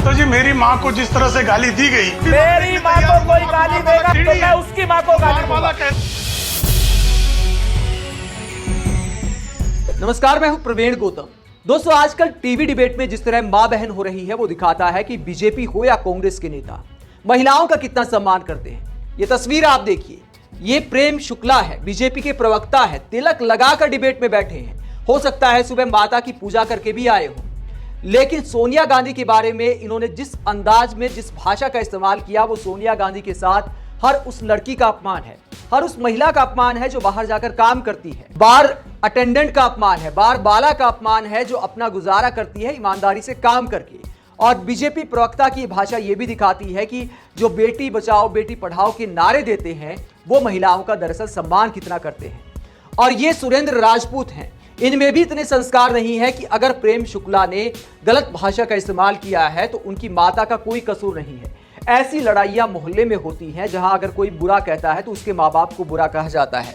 तो जी मेरी माँ को जिस तरह से गाली दी गई, मेरी माँ को कोई गाली देगा तो मैं उसकी माँ को गाली दूंगा। नमस्कार, मैं हूं प्रवीण गौतम। दोस्तों, आजकल टीवी डिबेट में जिस तरह मां बहन हो रही है वो दिखाता है कि बीजेपी हो या कांग्रेस के नेता महिलाओं का कितना सम्मान करते हैं। ये तस्वीर आप देखिए, ये प्रेम शुक्ला है, बीजेपी के प्रवक्ता है, तिलक लगाकर डिबेट में बैठे हैं। हो सकता है सुबह माता की पूजा करके भी आए हो, लेकिन सोनिया गांधी के बारे में इन्होंने जिस अंदाज में, जिस भाषा का इस्तेमाल किया, वो सोनिया गांधी के साथ हर उस लड़की का अपमान है, हर उस महिला का अपमान है जो बाहर जाकर काम करती है, बार अटेंडेंट का अपमान है, बार बाला का अपमान है जो अपना गुजारा करती है ईमानदारी से काम करके। और बीजेपी प्रवक्ता की भाषा ये भी दिखाती है कि जो बेटी बचाओ बेटी पढ़ाओ के नारे देते हैं वो महिलाओं का दरअसल सम्मान कितना करते हैं। और ये सुरेंद्र राजपूत हैं, इनमें भी इतने संस्कार नहीं है कि अगर प्रेम शुक्ला ने गलत भाषा का इस्तेमाल किया है तो उनकी माता का कोई कसूर नहीं है। ऐसी लड़ाइयां मोहल्ले में होती हैं जहां अगर कोई बुरा कहता है तो उसके माँ बाप को बुरा कहा जाता है।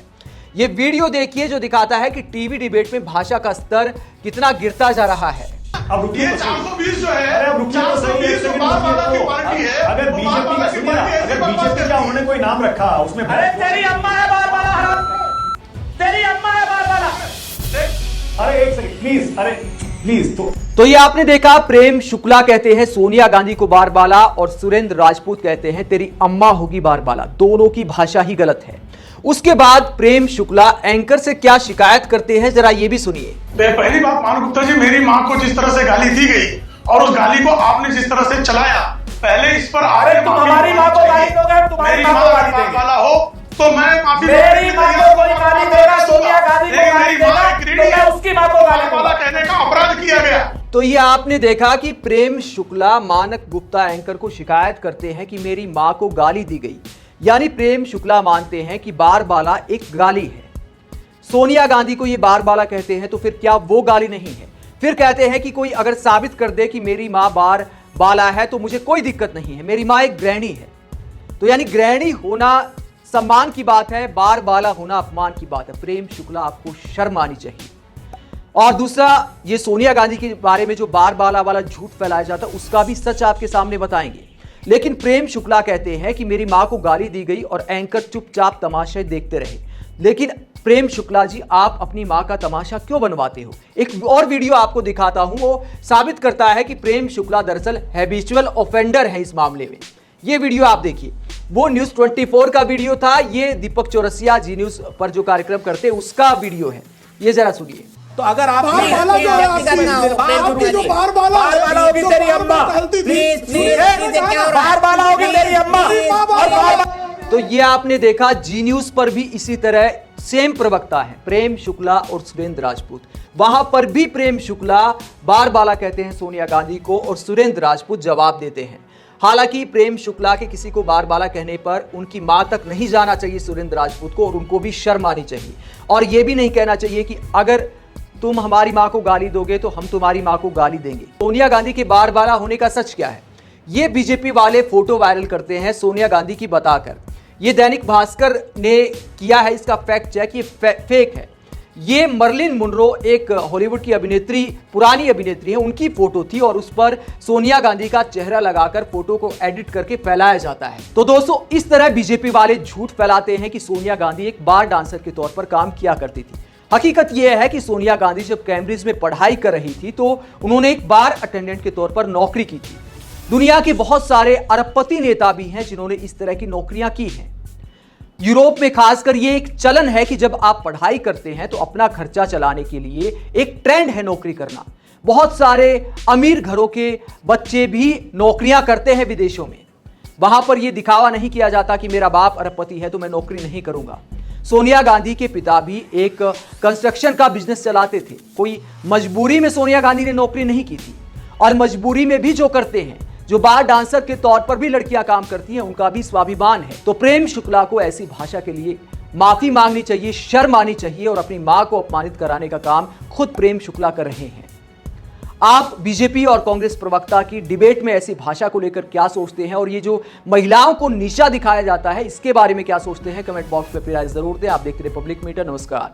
ये वीडियो देखिए जो दिखाता है कि टीवी डिबेट में भाषा का स्तर कितना गिरता जा रहा है। अब रुकिए, 420 जो है, अरे अब रुकिए, 420 जो बाला की पार्टी है, अगर बीजेपी का सुनिए, अगर बीजेपी का उन्होंने कोई नाम रखा उसमें, अरे तेरी अम्मा है बार बाला, तेरी अम्मा है बार बाला। अरे एक सेकंड प्लीज, अरे प्लीज। तो ये आपने देखा, प्रेम शुक्ला कहते हैं सोनिया गांधी को बार बाला और सुरेंद्र राजपूत कहते हैं तेरी अम्मा होगी बार बाला। दोनों की भाषा ही गलत है। उसके बाद प्रेम शुक्ला एंकर से क्या शिकायत करते हैं, जरा ये भी सुनिए। पहली बात, मानव गुप्ता जी, मेरी माँ को जिस तरह से गाली दी गई और उस गाली को आपने जिस तरह से चलाया, पहले इस पर अरे तुम हमारी माँ को गाली दोगे, तुम्हारी माँ को गाली देंगे। वाला हो तो मैं माफी, मेरी माँ को कोई गाली देगा, सोनिया गांधी को गाली देगा तो मैं उसकी माँ को गाली दूंगा। कहने का अपराध किया गया। तो ये आपने देखा कि प्रेम शुक्ला मानक गुप्ता एंकर को शिकायत करते हैं कि मेरी माँ को गाली दी गई, यानी प्रेम शुक्ला मानते हैं कि बार बाला एक गाली है। सोनिया गांधी को ये बार बाला कहते हैं तो फिर क्या वो गाली नहीं है? फिर कहते हैं कि कोई अगर साबित कर दे कि मेरी माँ बार बाला है तो मुझे कोई दिक्कत नहीं है, मेरी माँ एक गृहिणी है। तो यानी गृहिणी होना सम्मान की बात है, बार बाला होना अपमान की बात है। प्रेम शुक्ला, आपको शर्म आनी चाहिए। और दूसरा, ये सोनिया गांधी के बारे में जो बार बाला वाला झूठ फैलाया जाता है उसका भी सच आपके सामने बताएंगे। लेकिन प्रेम शुक्ला कहते हैं कि मेरी मां को गाली दी गई और एंकर चुपचाप तमाशे देखते रहे। लेकिन प्रेम शुक्ला जी, आप अपनी मां का तमाशा क्यों बनवाते हो? एक और वीडियो आपको दिखाता हूं, वो साबित करता है कि प्रेम शुक्ला दरअसल हैबिचुअल ऑफेंडर है इस मामले में। ये वीडियो आप देखिए, वो न्यूज 24 का वीडियो था, ये दीपक चौरसिया जी न्यूज पर जो कार्यक्रम करते हैं उसका वीडियो है। ये जरा सुनिए। तो अगर आप बार बाला जो है आपकी जो बार बाला होगी तेरी अम्मा, बार बाला होगी तेरी अम्मा। तो ये आपने देखा, जी न्यूज पर भी इसी तरह सेम प्रवक्ता है, प्रेम शुक्ला और सुरेंद्र राजपूत। वहां पर भी प्रेम शुक्ला बार बाला कहते हैं सोनिया गांधी को और सुरेंद्र राजपूत जवाब देते हैं। हालांकि प्रेम शुक्ला के किसी को बार बाला कहने पर उनकी मां तक नहीं जाना चाहिए सुरेंद्र राजपूत को, और उनको भी शर्म आनी चाहिए। और यह भी नहीं कहना चाहिए कि अगर तुम हमारी मां को गाली दोगे तो हम तुम्हारी मां को गाली देंगे। सोनिया गांधी के बार बाला होने का सच क्या है? ये बीजेपी वाले फोटो वायरल करते हैं सोनिया गांधी की बताकर। ये दैनिक भास्कर ने किया है इसका फैक्ट चेक, ये फेक है। ये मर्लिन मुनरो, एक हॉलीवुड की अभिनेत्री, पुरानी अभिनेत्री है, उनकी फोटो थी और उस पर सोनिया गांधी का चेहरा लगाकर फोटो को एडिट करके फैलाया जाता है। तो दोस्तों, इस तरह बीजेपी वाले झूठ फैलाते हैं कि सोनिया गांधी एक बार डांसर के तौर पर काम किया करती थी। हकीकत यह है कि सोनिया गांधी जब कैम्ब्रिज में पढ़ाई कर रही थी तो उन्होंने एक बार अटेंडेंट के तौर पर नौकरी की थी। दुनिया के बहुत सारे अरबपति नेता भी हैं जिन्होंने इस तरह की नौकरियां की हैं। यूरोप में खासकर ये एक चलन है कि जब आप पढ़ाई करते हैं तो अपना खर्चा चलाने के लिए एक ट्रेंड है नौकरी करना। बहुत सारे अमीर घरों के बच्चे भी नौकरियां करते हैं विदेशों में। वहां पर यह दिखावा नहीं किया जाता कि मेरा बाप अरबपति है तो मैं नौकरी नहीं करूंगा। सोनिया गांधी के पिता भी एक कंस्ट्रक्शन का बिजनेस चलाते थे। कोई मजबूरी में सोनिया गांधी ने नौकरी नहीं की थी। और मजबूरी में भी जो करते हैं, जो बार डांसर के तौर पर भी लड़कियां काम करती हैं, उनका भी स्वाभिमान है। तो प्रेम शुक्ला को ऐसी भाषा के लिए माफी मांगनी चाहिए, शर्म आनी चाहिए, और अपनी मां को अपमानित कराने का काम खुद प्रेम शुक्ला कर रहे हैं। आप बीजेपी और कांग्रेस प्रवक्ता की डिबेट में ऐसी भाषा को लेकर क्या सोचते हैं, और ये जो महिलाओं को नीचा दिखाया जाता है इसके बारे में क्या सोचते हैं? कमेंट बॉक्स में अपनी राय जरूर दें। आप देखते रहे पब्लिक मीटर। नमस्कार।